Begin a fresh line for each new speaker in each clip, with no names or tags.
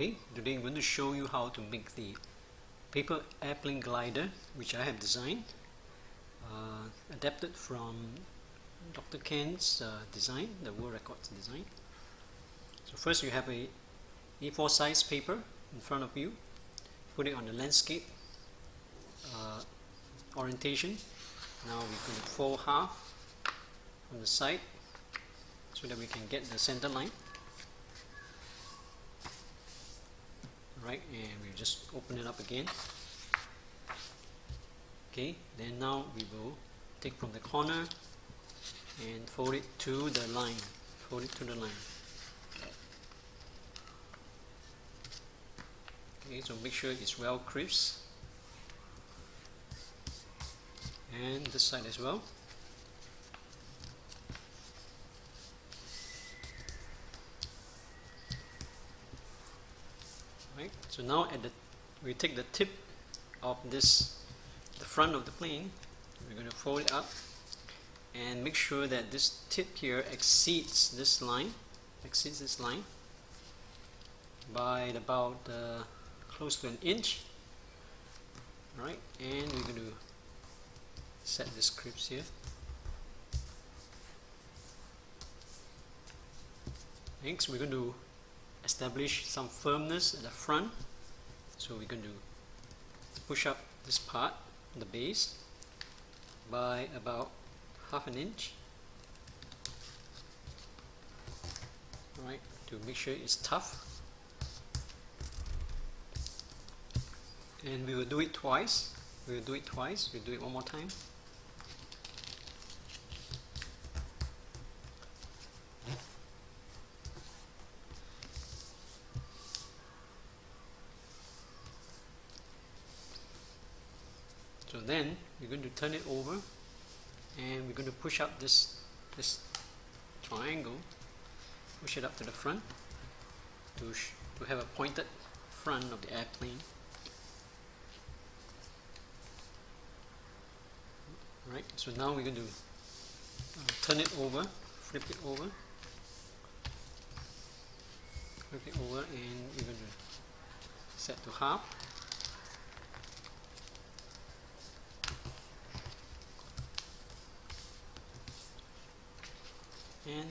Okay, today I'm going to show you how to make the paper airplane glider, which I have designed, adapted from Dr. Ken's design, the World Records design. So first you have a A4 size paper in front of you. Put it on the landscape orientation. Now we're going to fold half on the side so that we can get the center line. Right, and we just open it up again. Okay, then now we will take from the corner and fold it to the line. Fold it to the line. Okay, so make sure it's well crisp. And this side as well. Right, so now we take the tip of the front of the plane. We're going to fold it up and make sure that this tip here exceeds this line by about close to an inch. Right, and we're going to set this crisp here. Next, we're going to establish some firmness at the front. So we're going to push up this part, the base, by about half an inch. Right, to make sure it's tough. And we will do it twice. We'll do it one more time. So then we're going to turn it over and we're going to push up this triangle, push it up to the front to have a pointed front of the airplane. Right, so now we're going to turn it over, flip it over, and we're going to set to half. And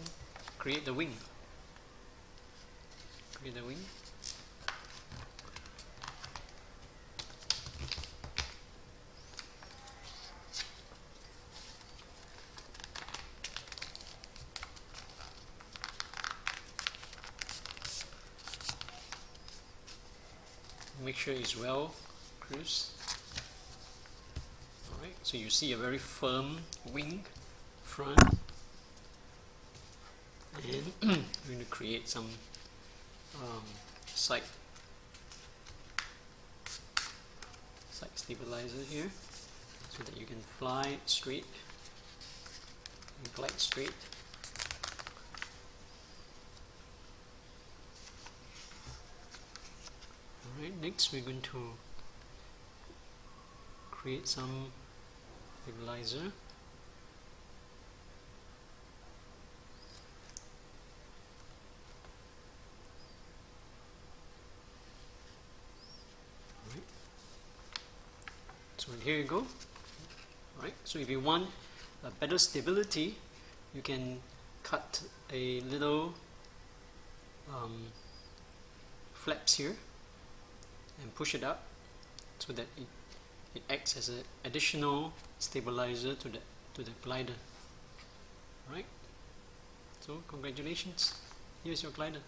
create the wing. Make sure it's well crisp. Alright, so you see a very firm wing front. And we're going to create some side stabilizer here so that you can fly straight and glide straight. Alright, next we're going to create some stabilizer. So here you go. Right. So if you want a better stability, you can cut a little flaps here and push it up so that it acts as an additional stabilizer to the glider. Right. So congratulations. Here's your glider.